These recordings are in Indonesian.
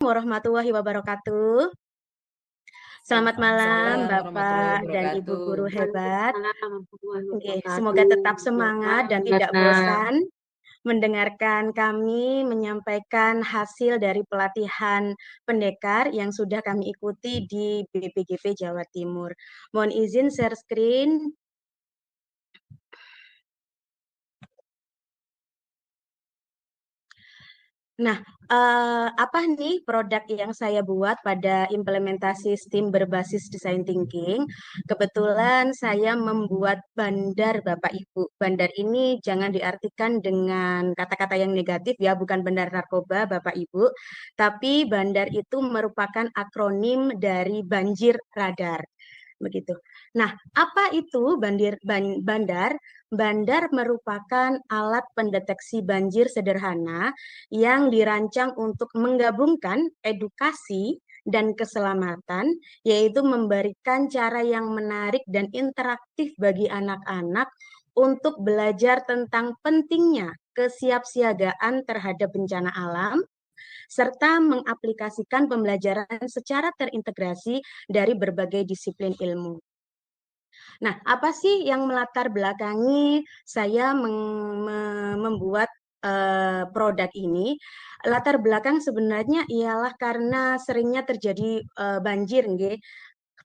Warahmatullahi wabarakatuh. Selamat malam Waalaikumsalam warahmatullahi Bapak dan Ibu wabarakatuh. guru hebat. Oke, semoga tetap semangat dan tidak Semangat. bosan mendengarkan kami menyampaikan hasil dari pelatihan pendekar yang sudah kami ikuti di BPGP Jawa Timur. Mohon izin share screen. Nah, apa nih produk yang saya buat pada implementasi STEAM berbasis design thinking? Kebetulan saya membuat bandar, Bapak Ibu. Bandar ini jangan diartikan dengan kata-kata yang negatif ya, bukan bandar narkoba, Bapak Ibu. Tapi bandar itu merupakan akronim dari banjir radar. Begitu. Nah, apa itu bandar? Bandar merupakan alat pendeteksi banjir sederhana yang dirancang untuk menggabungkan edukasi dan keselamatan, yaitu memberikan cara yang menarik dan interaktif bagi anak-anak untuk belajar tentang pentingnya kesiapsiagaan terhadap bencana alam, serta mengaplikasikan pembelajaran secara terintegrasi dari berbagai disiplin ilmu. Nah, apa sih yang melatar belakangi saya membuat produk ini? Latar belakang sebenarnya ialah karena seringnya terjadi banjir, nggih,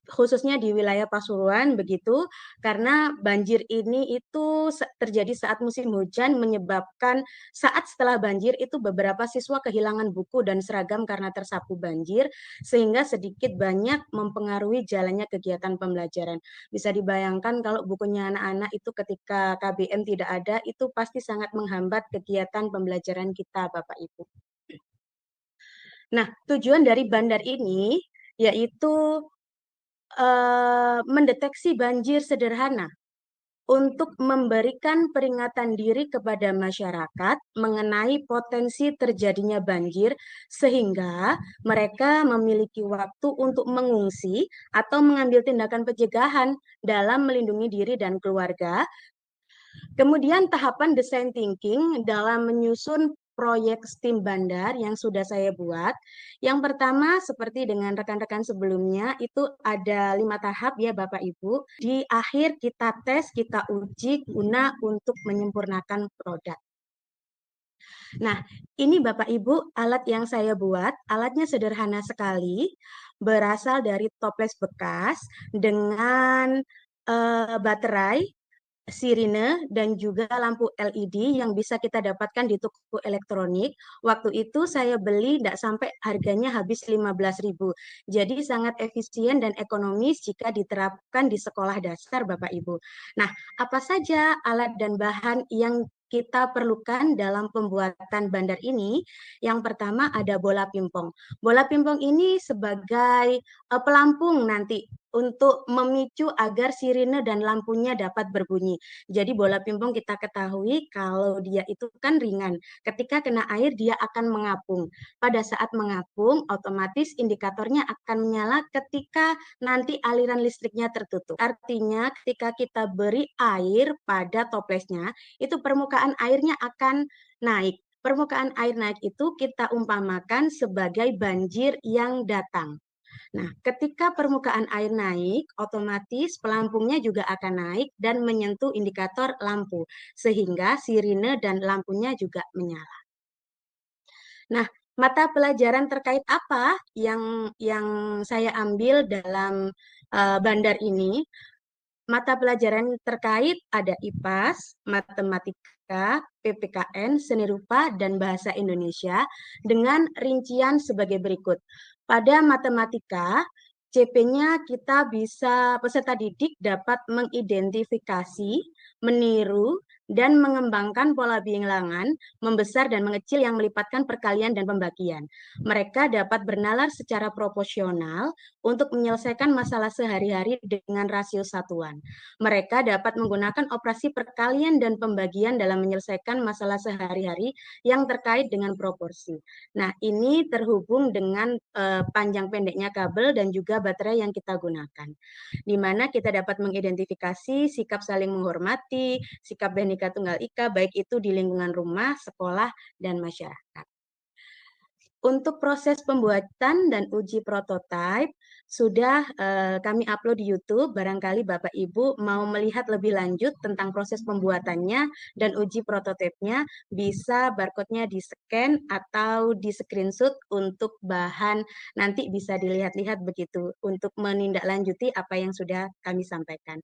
khususnya di wilayah Pasuruan begitu, karena banjir ini itu terjadi saat musim hujan menyebabkan saat setelah banjir itu beberapa siswa kehilangan buku dan seragam karena tersapu banjir, sehingga sedikit banyak mempengaruhi jalannya kegiatan pembelajaran. Bisa dibayangkan kalau bukunya anak-anak itu ketika KBM tidak ada, itu pasti sangat menghambat kegiatan pembelajaran kita, Bapak Ibu. Nah, tujuan dari bandar ini yaitu mendeteksi banjir sederhana untuk memberikan peringatan diri kepada masyarakat mengenai potensi terjadinya banjir sehingga mereka memiliki waktu untuk mengungsi atau mengambil tindakan pencegahan dalam melindungi diri dan keluarga. Kemudian tahapan design thinking dalam menyusun proyek STEAM Bandar yang sudah saya buat. Yang pertama, seperti dengan rekan-rekan sebelumnya, itu ada 5 tahap ya Bapak Ibu. Di akhir kita tes, kita uji guna untuk menyempurnakan produk. Nah, ini Bapak Ibu alat yang saya buat. Alatnya sederhana sekali, berasal dari toples bekas dengan baterai, sirine, dan juga lampu LED yang bisa kita dapatkan di toko elektronik. Waktu itu saya beli tidak sampai harganya habis 15.000. Jadi sangat efisien dan ekonomis jika diterapkan di sekolah dasar Bapak Ibu. Nah, apa saja alat dan bahan yang kita perlukan dalam pembuatan bandar ini? Yang pertama ada bola pingpong. Bola pingpong ini sebagai pelampung nanti untuk memicu agar sirine dan lampunya dapat berbunyi. Jadi bola pingpong kita ketahui kalau dia itu kan ringan. Ketika kena air dia akan mengapung. Pada saat mengapung otomatis indikatornya akan menyala ketika nanti aliran listriknya tertutup. Artinya ketika kita beri air pada toplesnya, itu permukaan airnya akan naik. Permukaan air naik itu kita umpamakan sebagai banjir yang datang. Nah, ketika permukaan air naik, otomatis pelampungnya juga akan naik dan menyentuh indikator lampu, sehingga sirine dan lampunya juga menyala. Nah, mata pelajaran terkait apa yang saya ambil dalam bandar ini? Mata pelajaran terkait ada IPAS, Matematika, PPKN, Seni Rupa, dan Bahasa Indonesia dengan rincian sebagai berikut. Pada matematika, CP-nya kita bisa peserta didik dapat mengidentifikasi, meniru, dan mengembangkan pola bilangan membesar dan mengecil yang melibatkan perkalian dan pembagian. Mereka dapat bernalar secara proporsional untuk menyelesaikan masalah sehari-hari dengan rasio satuan. Mereka dapat menggunakan operasi perkalian dan pembagian dalam menyelesaikan masalah sehari-hari yang terkait dengan proporsi. Nah, ini terhubung dengan panjang pendeknya kabel dan juga baterai yang kita gunakan. Di mana kita dapat mengidentifikasi sikap saling menghormati, sikap Bhinneka Tunggal Ika, baik itu di lingkungan rumah, sekolah, dan masyarakat. Untuk proses pembuatan dan uji prototipe sudah kami upload di YouTube. Barangkali Bapak Ibu mau melihat lebih lanjut tentang proses pembuatannya dan uji prototipenya, bisa barcode-nya di-scan atau di-screenshot untuk bahan nanti bisa dilihat-lihat begitu untuk menindaklanjuti apa yang sudah kami sampaikan.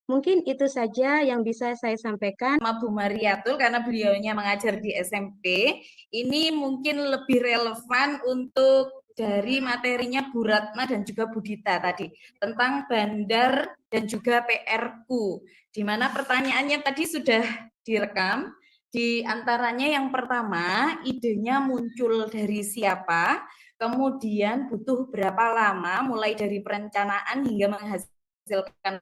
Mungkin itu saja yang bisa saya sampaikan. Sama Bu Mariatul, karena beliaunya mengajar di SMP, ini mungkin lebih relevan untuk dari materinya Bu Ratna dan juga Bu Dita tadi, tentang bandar dan juga PR-ku, di mana pertanyaannya tadi sudah direkam. Di antaranya yang pertama, idenya muncul dari siapa, kemudian butuh berapa lama mulai dari perencanaan hingga menghasilkan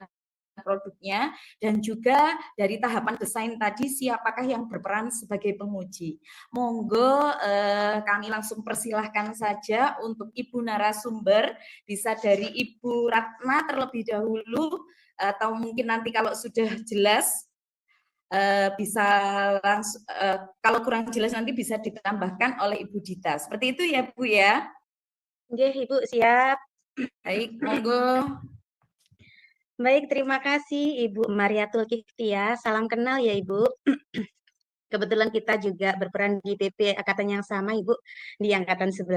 produknya, dan juga dari tahapan desain tadi siapakah yang berperan sebagai penguji. Monggo kami langsung persilahkan saja untuk Ibu narasumber, bisa dari Ibu Ratna terlebih dahulu, atau mungkin nanti kalau sudah jelas bisa langsung, kalau kurang jelas nanti bisa ditambahkan oleh Ibu Dita. Seperti itu ya Bu ya. Oke, Ibu siap. Baik, monggo. Baik, terima kasih Ibu Mariatul Kiftia. Salam kenal ya Ibu. Kebetulan kita juga berperan di PP angkatan yang sama Ibu, di angkatan 11.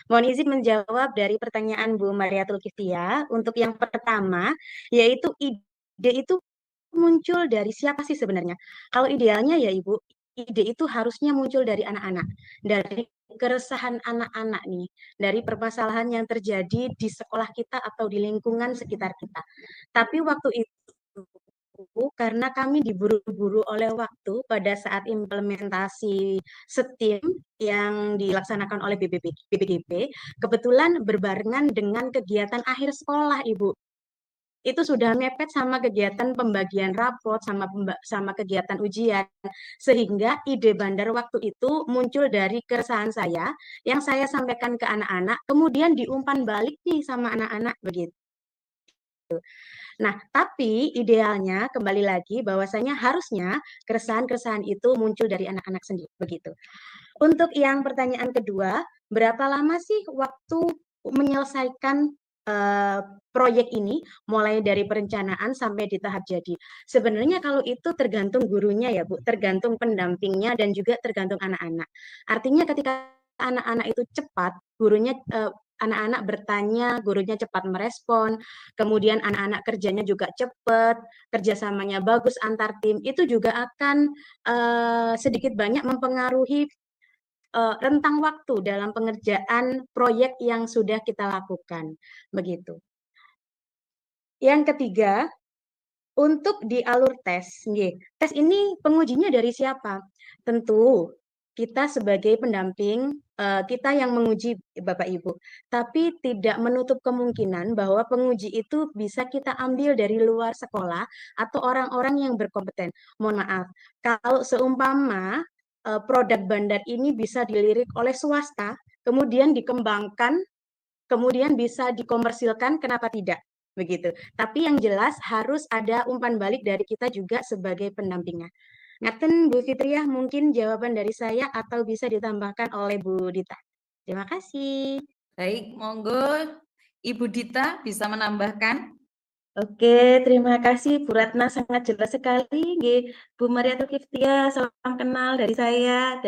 Mohon izin menjawab dari pertanyaan Bu Mariatul Kiftia. Untuk yang pertama, yaitu ide itu muncul dari siapa sih sebenarnya? Kalau idealnya ya Ibu, ide itu harusnya muncul dari anak-anak, dari keresahan anak-anak nih, dari permasalahan yang terjadi di sekolah kita atau di lingkungan sekitar kita. Tapi waktu itu karena kami diburu-buru oleh waktu pada saat implementasi STEAM yang dilaksanakan oleh BPGP, kebetulan berbarengan dengan kegiatan akhir sekolah, Ibu. Itu sudah mepet sama kegiatan pembagian raport, sama kegiatan ujian, sehingga ide bandar waktu itu muncul dari keresahan saya, yang saya sampaikan ke anak-anak, kemudian diumpan balik nih sama anak-anak, begitu. Nah, tapi idealnya kembali lagi bahwasanya harusnya keresahan-keresahan itu muncul dari anak-anak sendiri, begitu. Untuk yang pertanyaan kedua, berapa lama sih waktu menyelesaikan proyek ini mulai dari perencanaan sampai di tahap jadi? Sebenarnya kalau itu tergantung gurunya ya, Bu, tergantung pendampingnya dan juga tergantung anak-anak. Artinya ketika anak-anak itu cepat, gurunya anak-anak bertanya, gurunya cepat merespon, kemudian anak-anak kerjanya juga cepat, kerjasamanya bagus antar tim, itu juga akan sedikit banyak mempengaruhi rentang waktu dalam pengerjaan proyek yang sudah kita lakukan, begitu. Yang ketiga, untuk di alur tes, tes ini pengujinya dari siapa? Tentu kita sebagai pendamping, kita yang menguji Bapak Ibu, tapi tidak menutup kemungkinan bahwa penguji itu bisa kita ambil dari luar sekolah atau orang-orang yang berkompeten. Mohon maaf, kalau seumpama produk bandar ini bisa dilirik oleh swasta, kemudian dikembangkan, kemudian bisa dikomersilkan, kenapa tidak? Begitu. Tapi yang jelas harus ada umpan balik dari kita juga sebagai pendampingnya. Ngaten Bu Fitriah, mungkin jawaban dari saya atau bisa ditambahkan oleh Bu Dita. Terima kasih. Baik, monggo Ibu Dita bisa menambahkan. Oke, terima kasih Bu Ratna, sangat jelas sekali. Bu Mariatul Kiftia, salam kenal dari saya.